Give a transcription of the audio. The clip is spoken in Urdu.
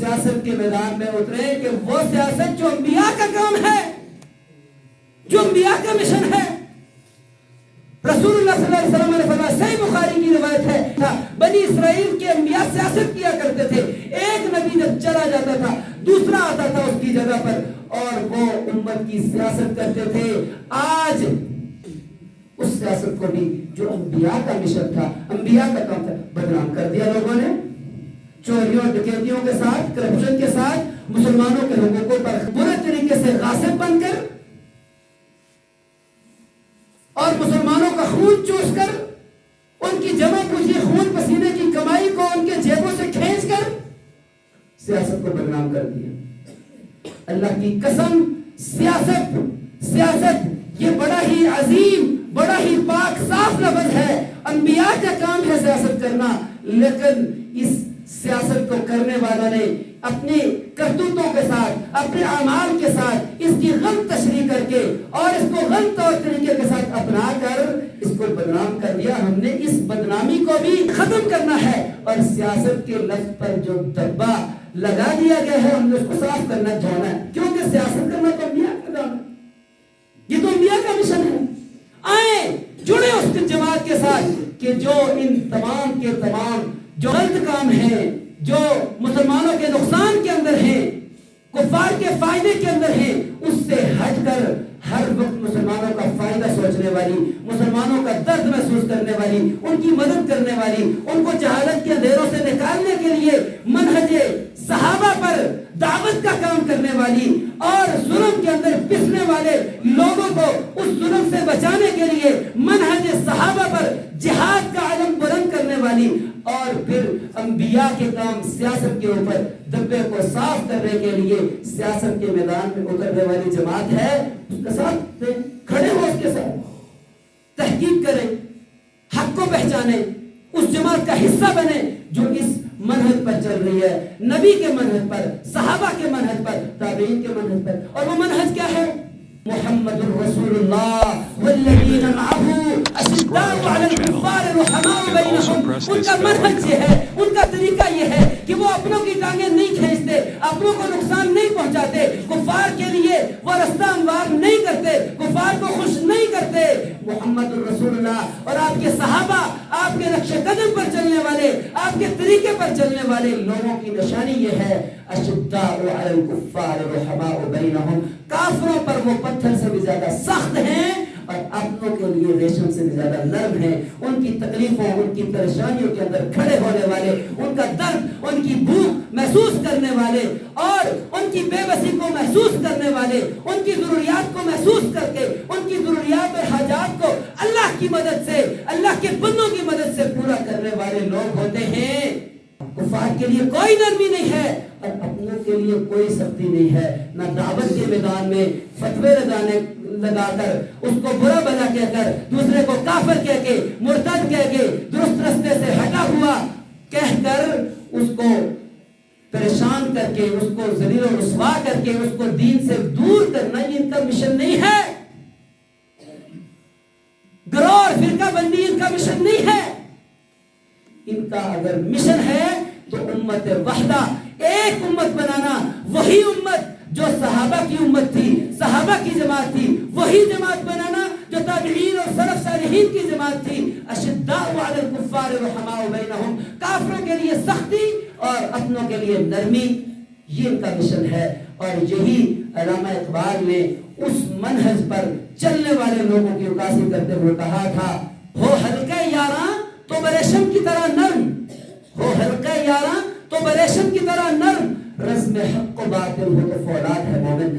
سیاست کے میدان میں اترے کہ وہ سیاست جو انبیاء کا کام ہے، جو انبیاء کا مشن ہے۔ رسول اللہ صلی اللہ علیہ وسلم نے فرمایا، صحیح بخاری کی روایت ہے، بنی اسرائیل کے انبیاء سیاست کیا کرتے تھے، ایک نبی جب چلا جاتا تھا دوسرا آتا تھا اس کی جگہ پر اور وہ امت کی سیاست کرتے تھے۔ آج اس سیاست کو بھی جو انبیاء کا مشن تھا، انبیاء کا کام تھا، بدنام کر دیا لوگوں نے، چوریوں ڈکیتیوں کے ساتھ، کرپشن کے ساتھ، مسلمانوں کے حقوقوں پر برے طریقے سے غاصب بن کر اور مسلمانوں کا خون چوس کر، ان کی جمع پوچھی خون پسینے کی کمائی کو ان کے جیبوں سے کھینچ کر سیاست کو بدنام کر دیا۔ اللہ کی قسم، سیاست یہ بڑا ہی عظیم، بڑا ہی پاک صاف لفظ ہے، انبیاء کا کام ہے سیاست کرنا، لیکن اس سیاست کو کرنے والوں نے اپنی کرتوتوں کے ساتھ، اپنے اعمال کے ساتھ اس کی غلط تشریح کر کے اور اس کو غلط طور طریقے کے ساتھ اپنا کر اس کو بدنام کر دیا۔ ہم نے اس بدنامی کو بھی ختم کرنا ہے اور سیاست کے لفظ پر جو دبا لگا دیا گیا ہے ہم نے اس کو صاف کرنا چاہنا ہے، کیونکہ سیاست کرنا تو انبیاء کا کام ہے، یہ تو انبیاء کا مشن ہے۔ آئیں جڑے اس جماعت کے ساتھ کہ جو ان تمام کے تمام جو غلط کام ہیں، جو مسلمانوں کے نقصان کے اندر ہیں، کفار کے فائدے کے اندر ہیں، اس سے ہٹ کر ہر وقت مسلمانوں کا فائدہ سوچنے والی، مسلمانوں کا درد محسوس کرنے والی، ان کی مدد کرنے والی، ان کو جہالت کے اندھیروں سے نکالنے کے لیے منہج صحابہ پر دعوت کا کام کرنے والی اور ظلم کے اندر پسنے والے لوگوں کو اس ظلم سے بچانے کے لیے منہج صحابہ پر جہاد کا علم بلند کرنے والی، اور پھر انبیاء کے کام سیاست کے اوپر دبے کو صاف کرنے کے لیے سیاست کے میدان میں اترنے والی جماعت ہے، اس کے ساتھ کھڑے ہو، اس کے ساتھ تحقیق کریں، حق کو پہچانیں، اس جماعت کا حصہ بنے جو اس منہج پر چل رہی ہے، نبی کے منہج پر، صحابہ کے منہج پر، تابعین کے منہج پر۔ اور وہ منہج کیا ہے؟ محمد رسول اللہ والذین معہ اشداء علی الکفار رحماء بینہم۔ ان کا منہج یہ ہے، ان کا طریقہ یہ ہے کہ وہ اپنوں کی ٹانگیں نہیں کھینچتے، اپنوں کو نقصان نہیں پہنچاتے، کفار کے لیے وہ رستہ ہموار نہیں کرتے، کفار کو خوش نہیں کرتے۔ محمد رسول اللہ اور آپ کے صحابہ، آپ کے نقش قدم پر چلنے والے، آپ کے طریقے پر چلنے والے لوگوں کی نشانی یہ ہے، اشداء علی الکفار رحماء بینہم، کافروں پر وہ پتھر سے بھی زیادہ سخت ہیں اور اپنوں کے لیے ریشم سے بھی زیادہ نرم ہیں۔ ان کی تکلیفوں، ان کی پریشانیوں کے اندر کھڑے ہونے والے، ان کا درد، ان کی بھوک محسوس کرنے والے اور ان کی بے بسی کو محسوس کرنے والے، ان کی ضروریات کو محسوس کر کے ان کی ضروریات اور حاجات کو اللہ کی مدد سے، اللہ کے بندوں کی مدد سے پورا کرنے والے لوگ ہوتے ہیں۔ کفار کے لیے کوئی نرمی نہیں ہے اور اپنوں کے لیے کوئی سختی نہیں ہے، نہ دعوت کے میدان میں فتوے لگا کر، اس کو برا بلا کہہ کر، دوسرے کو کافر کہہ کے، مرتد کہہ کے، درست رستے سے ہٹا ہوا کہہ کر، اس کو پریشان کر کے، اس کو ذلیل و رسوا کر کے، اس کو دین سے دور کرنا، یہ ان کا مشن نہیں ہے۔ گروہ اور فرقہ بندی ان کا مشن نہیں ہے۔ ان کا اگر مشن ہے تو امت وحدہ، ایک امت بنانا، وہی امت جو صحابہ کی امت تھی، صحابہ کی جماعت تھی، وہی جماعت بنانا جو تابعین اور سلف صالحین کی جماعت تھی۔ اشداء علی الکفار رحماء بینہم، کافروں کے لیے سختی اور اپنوں کے لیے نرمی، یہ ان کا مشن ہے۔ اور یہی علامہ اقبال نے اس منہج پر چلنے والے لوگوں کی عکاسی کرتے ہوئے کہا تھا، ہو حلقہ یاراں تو بریشم کی طرح نرم، ہو حلقہ یاراں تو بریشم کی طرح نرم، رزم حق و باطل ہو تو فولاد ہے مومن۔